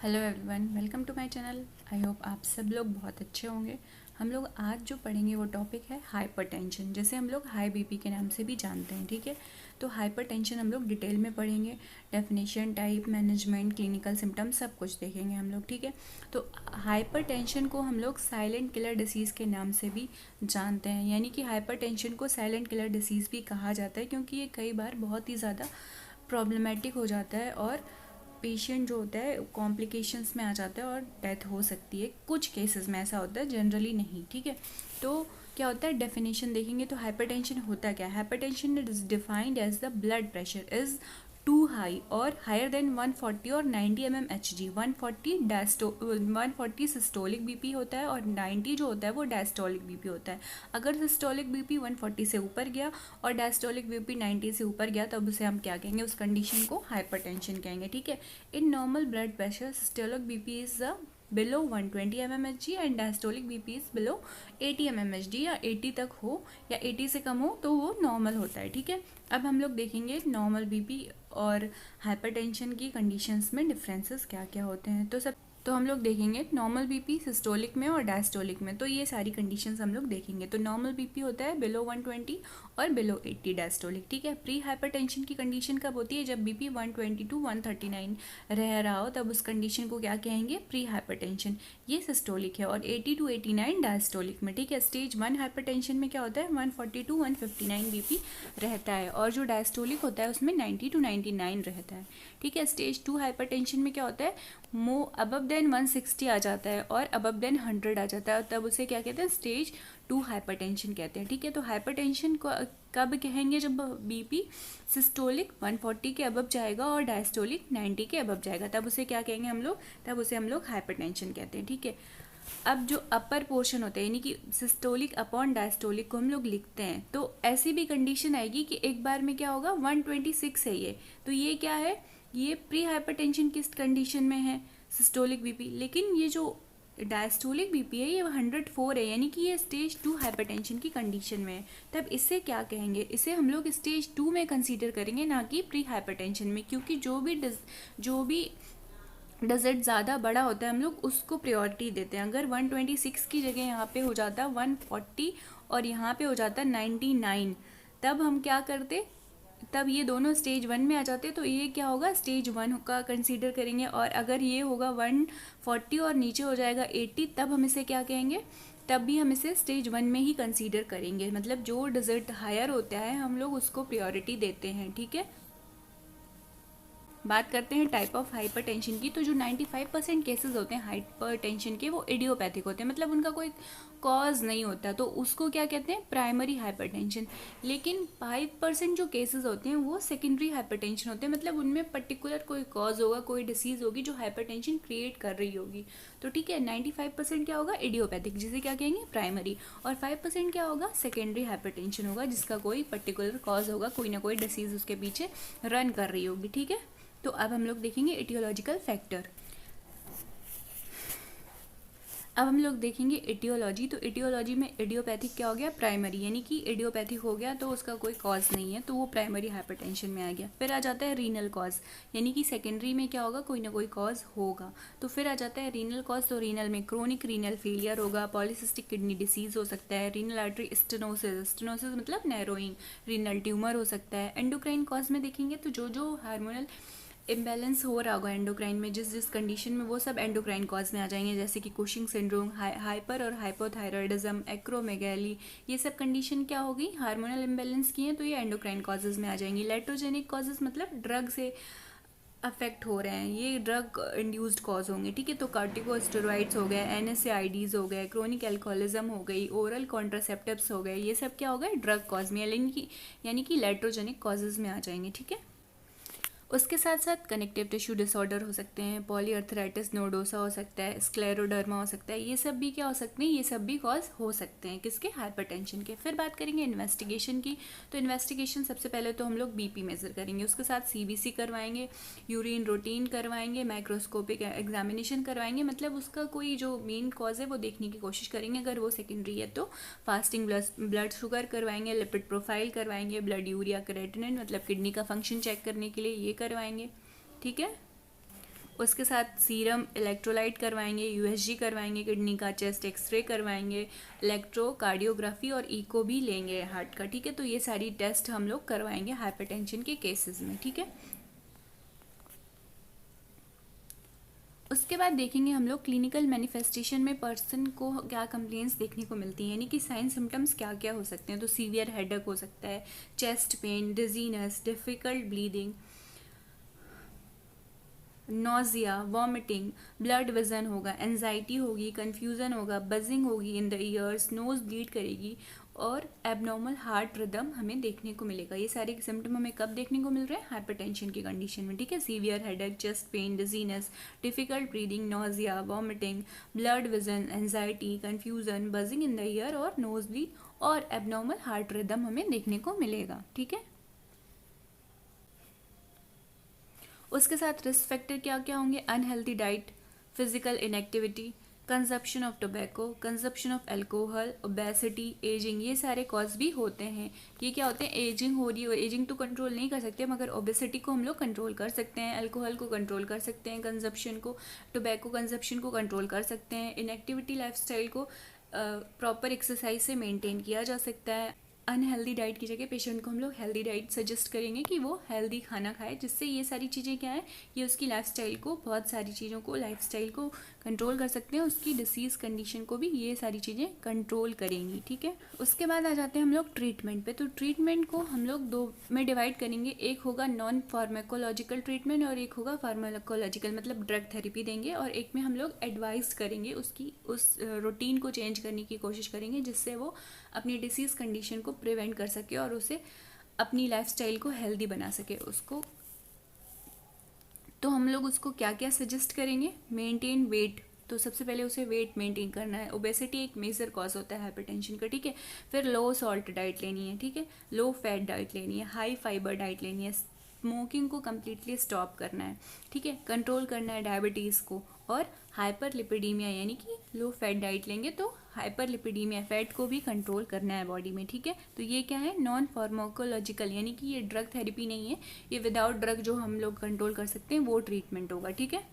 Hello everyone, welcome to my channel. I hope आप सब लोग बहुत अच्छे होंगे। हम लोग आज जो पढ़ेंगे वो टॉपिक है हाइपरटेंशन, जिसे हम लोग हाई बीपी के नाम से भी जानते हैं। ठीक है, तो हाइपरटेंशन हम लोग डिटेल में पढ़ेंगे। Definition, type, management, clinical symptoms सब कुछ देखेंगे हम लोग। ठीक है, तो हाइपरटेंशन को हम लोग साइलेंट किलर डिसीज़ के नाम से भी जानते हैं। यानी कि हाइपरटेंशन को साइलेंट किलर डिसीज़ भी कहा जाता है, क्योंकि ये कई बार बहुत ही ज़्यादा प्रॉब्लमेटिक हो जाता है और पेशेंट जो होता है कॉम्प्लिकेशंस में आ जाता है और डेथ हो सकती है। कुछ केसेस में ऐसा होता है, जनरली नहीं। ठीक है, तो क्या होता है, डेफिनेशन देखेंगे तो हाइपरटेंशन होता क्या है। Hypertension is defined as the blood pressure is too high और हायर देन 140 और 90 mmHg। 140 सिस्टोलिक बीपी होता है और 90 जो होता है वो डायस्टोलिक बीपी होता है। अगर सिस्टोलिक बीपी 140 से ऊपर गया और डायस्टोलिक बीपी 90 से ऊपर गया तब उसे हम क्या कहेंगे, उस कंडीशन को हाइपरटेंशन कहेंगे। ठीक है, in normal blood pressure systolic BP is below 120 mmHg and diastolic BP is below 80 mmHg, या 80 तक हो या 80 से कम हो तो वो नॉर्मल होता है। ठीक है, अब हम लोग देखेंगे नॉर्मल बीपी और हाइपरटेंशन की कंडीशंस में डिफरेंसेस क्या क्या होते हैं। तो हम लोग देखेंगे नॉर्मल बीपी सिस्टोलिक में और डायस्टोलिक में। तो ये सारी कंडीशंस हम लोग देखेंगे। तो नॉर्मल बीपी होता है बिलो 120 और बिलो 80 डायस्टोलिक। ठीक है, प्री हाइपरटेंशन की कंडीशन कब होती है, जब बीपी 120 टू 139 रह रहा हो, तब उस कंडीशन को क्या कहेंगे, प्री हाइपरटेंशन। ये सिस्टोलिक है। और 80 टू 89 डायस्टोलिक में। ठीक है, स्टेज 1 हाइपरटेंशन में क्या होता है, 140 टू 159 बीपी रहता है और जो डायस्टोलिक होता है उसमें 90 टू 99 रहता है। ठीक है, स्टेज 2 हाइपरटेंशन में क्या होता है, अबव देन 160 आ जाता है और अबव देन 100 आ जाता है, तब उसे क्या कहते हैं, स्टेज 2 हाइपरटेंशन कहते हैं। ठीक है, तो हाइपरटेंशन को कब कहेंगे, जब बीपी सिस्टोलिक 140 के अबव जाएगा और डायस्टोलिक 90 के अबव जाएगा, तब उसे क्या कहेंगे हम लोग, तब उसे हम लोग हाइपरटेंशन कहते हैं। ठीक है, अब जो अपर पोर्शन होता है यानी कि सिस्टोलिक अपॉन डायस्टोलिक को हम लोग लिखते हैं, तो ऐसी भी कंडीशन आएगी कि एक बार में क्या होगा, 126 है ये, तो ये क्या है, ये प्री हाइपरटेंशन किस कंडीशन में है, सिस्टोलिक बीपी। लेकिन ये जो डायस्टोलिक बीपी है ये 104 है, यानी कि ये स्टेज 2 हाइपरटेंशन की कंडीशन में है। तब इसे क्या कहेंगे, इसे हम लोग स्टेज 2 में कंसीडर करेंगे, ना कि प्री हाइपरटेंशन में, क्योंकि जो भी डिजिट ज़्यादा बड़ा होता है हम लोग उसको प्रायोरिटी देते हैं। अगर 126 की जगह यहाँ पे हो जाता 140 और यहाँ पे हो जाता 99, तब हम क्या करते, तब ये दोनों स्टेज 1 में आ जाते, तो ये क्या होगा, स्टेज 1 का कंसीडर करेंगे। और अगर ये होगा 140 और नीचे हो जाएगा 80, तब हम इसे क्या कहेंगे, तब भी हम इसे स्टेज 1 में ही कंसीडर करेंगे। मतलब जो डिजिट हायर होता है हम लोग उसको प्रायोरिटी देते हैं। ठीक है, बात करते हैं टाइप ऑफ हाइपरटेंशन की। तो जो 95% केसेस होते हैं हाइपरटेंशन के वो इडियोपैथिक होते हैं, मतलब उनका कोई कॉज नहीं होता, तो उसको क्या कहते हैं, प्राइमरी हाइपरटेंशन। लेकिन 5% जो केसेस होते हैं वो सेकेंडरी हाइपरटेंशन होते हैं, मतलब उनमें पर्टिकुलर कोई कॉज होगा, कोई डिसीज होगी जो हाइपरटेंशन क्रिएट कर रही होगी। तो ठीक है, 95% क्या होगा, इडियोपैथिक, जिसे क्या कहेंगे, प्राइमरी। और 5% क्या होगा, सेकेंडरी हाइपरटेंशन होगा, जिसका कोई पर्टिकुलर कॉज होगा, कोई ना कोई डिसीज उसके पीछे रन कर रही होगी। ठीक है, तो अब हम लोग देखेंगे एटियोलॉजिकल फैक्टर। अब हम लोग देखेंगे एटियोलॉजी। तो एटियोलॉजी में इडियोपैथिक क्या हो गया, प्राइमरी, यानी कि इडियोपैथिक हो गया तो उसका कोई कॉज नहीं है, तो वो प्राइमरी हाइपरटेंशन में आ गया। फिर आ जाता है रीनल कॉज, यानी कि सेकेंडरी में क्या होगा, कोई ना कोई कॉज होगा। तो फिर आ जाता है रीनल कॉज। तो रीनल में क्रोनिक रीनल फेलियर होगा, पॉलीसिस्टिक किडनी डिसीज हो सकता है, रीनल आर्टरी स्टेनोसिस, स्टेनोसिस मतलब नैरोइंग, रीनल ट्यूमर हो सकता है। एंडोक्राइन कॉज में देखेंगे तो जो हार्मोनल इम्बैलेंस हो रहा होगा एंडोक्राइन में, जिस कंडीशन में, वो सब एंडोक्राइन कॉज में आ जाएंगे, जैसे कि कुशिंग सिंड्रोम, हाइपर और हाइपोथायरॉयडिज्म, एक्रोमेगैली, ये सब कंडीशन क्या होगी, हार्मोनल इम्बैलेंस की हैं, तो ये एंडोक्राइन कॉजेज में आ जाएंगी। लेट्रोजेनिक कॉजेज मतलब ड्रग से अफेक्ट हो रहे हैं, ये ड्रग इंड्यूस्ड कॉज होंगे। ठीक है, तो कार्टिकोस्टेरॉइड्स हो गए, एनएसएआईडीज हो गए, क्रोनिक एल्कोहलिज्म हो गई, ओरल कॉन्ट्रासेप्टिव्स हो गए, ये सब क्या हो गए, ड्रग कॉज में, यानी कि लेट्रोजेनिक कॉजेज में आ जाएंगे। ठीक है, उसके साथ साथ कनेक्टिव टिश्यू डिसऑर्डर हो सकते हैं, पॉलीआर्थराइटिस नोडोसा हो सकता है, स्क्लेरोडर्मा हो सकता है, ये सब भी क्या हो सकते हैं, ये सब भी कॉज हो सकते हैं किसके, हाइपरटेंशन के। फिर बात करेंगे इन्वेस्टिगेशन की। तो इन्वेस्टिगेशन सबसे पहले तो हम लोग बीपी मेजर करेंगे, उसके साथ सीबीसी करवाएंगे, यूरिन रूटीन करवाएंगे, माइक्रोस्कोपिक एग्जामिनेशन करवाएंगे, मतलब उसका कोई जो मेन कॉज है वो देखने की कोशिश करेंगे। अगर वो सेकेंडरी है तो फास्टिंग ब्लड शुगर करवाएंगे, लिपिड प्रोफाइल करवाएंगे, ब्लड यूरिया क्रेटिनिन मतलब किडनी का फंक्शन चेक करने के लिए ये करवाएंगे। ठीक है, उसके साथ सीरम इलेक्ट्रोलाइट करवाएंगे, यूएसजी करवाएंगे किडनी का, चेस्ट एक्सरे करवाएंगे, इलेक्ट्रोकार्डियोग्राफी और इको भी लेंगे हार्ट का, ठीक है। तो ये सारी टेस्ट हम लोग करवाएंगे हाइपरटेंशन के केसेस में, ठीक है। उसके बाद देखेंगे हम लोग क्लिनिकल मैनिफेस्टेशन में पर्सन को क्या कंप्लेंट्स देखने को मिलती हैं, यानी कि साइन सिम्टम्स क्या क्या हो सकते हैं। तो सीवियर हेडेक हो सकता है, chest pain, dizziness, difficult bleeding, nausea, vomiting, blood vision होगा, एंजाइटी होगी, कन्फ्यूज़न होगा, बजिंग होगी in the years, nose bleed करेगी और एबनॉर्मल हार्ट रिदम हमें देखने को मिलेगा। ये सारे सिम्टम हमें कब देखने को मिल रहे हैं? हाइपरटेंशन की कंडीशन में, ठीक है। Severe headache, chest pain, dizziness, difficult breathing, nausea, vomiting, blood vision, anxiety, confusion, buzzing in the year और नोज ब्लीड और एबनॉर्मल हार्ट रिदम हमें देखने को मिलेगा, ठीक है। उसके साथ रिस्क फैक्टर क्या क्या होंगे? Unhealthy diet, physical inactivity, consumption of tobacco, consumption of alcohol, obesity, ageing, ये सारे कॉज भी होते हैं। ये क्या होते हैं? एजिंग हो रही है, एजिंग तो कंट्रोल नहीं कर सकते मगर ओबेसिटी को हम लोग कंट्रोल कर सकते हैं, अल्कोहल को कंट्रोल कर सकते हैं, कंजप्शन को, टोबैको कंजप्शन को कंट्रोल कर सकते हैं, इनएक्टिविटी लाइफस्टाइल को प्रॉपर एक्सरसाइज से मेंटेन किया जा सकता है। अनहेल्दी डाइट की जगह पेशेंट को हम लोग हेल्दी डाइट सजेस्ट करेंगे कि वो हेल्दी खाना खाए, जिससे ये सारी चीज़ें क्या है, ये उसकी लाइफस्टाइल को, बहुत सारी चीज़ों को, लाइफस्टाइल को कंट्रोल कर सकते हैं, उसकी डिसीज़ कंडीशन को भी ये सारी चीज़ें कंट्रोल करेंगी, ठीक है। उसके बाद आ जाते हैं हम लोग ट्रीटमेंट पे। तो ट्रीटमेंट को हम लोग दो में डिवाइड करेंगे, एक होगा नॉन फार्माकोलॉजिकल ट्रीटमेंट और एक होगा फार्माकोलॉजिकल, मतलब ड्रग थेरेपी देंगे, और एक में हम लोग एडवाइस करेंगे उसकी उस रूटीन को चेंज करने की कोशिश करेंगे जिससे वो अपनी डिसीज़ कंडीशन को प्रिवेंट कर सके और उसे अपनी लाइफस्टाइल को हेल्दी बना सके उसको। तो हम लोग उसको क्या क्या सजेस्ट करेंगे? मेंटेन वेट, तो सबसे पहले उसे वेट मेंटेन करना है। ओबेसिटी एक मेजर कॉज होता है हाइपरटेंशन का, ठीक है। फिर लो सॉल्ट डाइट लेनी है, ठीक है, लो फैट डाइट लेनी है, हाई फाइबर डाइट लेनी है, स्मोकिंग को कम्प्लीटली स्टॉप करना है, ठीक है, कंट्रोल करना है डायबिटीज़ को, और हाइपर लिपिडीमिया यानी कि लो फैट डाइट लेंगे तो हाइपर लिपिडीमिया, फैट को भी कंट्रोल करना है बॉडी में, ठीक है। तो ये क्या है? नॉन फार्माकोलॉजिकल, यानी कि ये ड्रग थेरेपी नहीं है, ये विदाउट ड्रग जो हम लोग कंट्रोल कर सकते हैं वो ट्रीटमेंट होगा, ठीक है।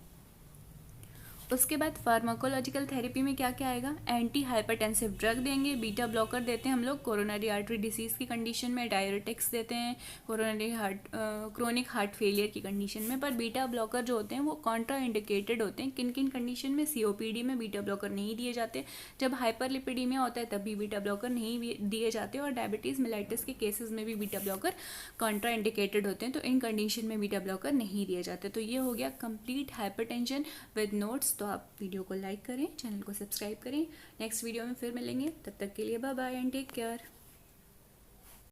उसके बाद फार्माकोलॉजिकल थेरेपी में क्या क्या आएगा? एंटी हाइपरटेंसिव ड्रग देंगे, बीटा ब्लॉकर देते हैं हम लोग कोरोनरी आर्टरी डिसीज़ की कंडीशन में, डायरेटिक्स देते हैं कोरोनरी क्रोनिक हार्ट फेलियर की कंडीशन में। पर बीटा ब्लॉकर जो होते हैं वो कॉन्ट्रा इंडिकेटेड होते हैं। किन किन कंडीशन में? सीओपीडी में बीटा ब्लॉकर नहीं दिए जाते, जब हाइपरलिपिडीमिया होता है तब भी बीटा ब्लॉकर नहीं दिए जाते, और डायबिटीज़ मेलाइटिस के केसेस में भी बीटा ब्लॉकर कॉन्ट्रा इंडिकेटेड होते हैं, तो इन कंडीशन में बीटा ब्लॉकर नहीं दिए जाते। तो ये हो गया कंप्लीट हाइपरटेंशन विद नोट्स। तो आप वीडियो को लाइक करें, चैनल को सब्सक्राइब करें। नेक्स्ट वीडियो में फिर मिलेंगे, तब तक के लिए bye bye and take care.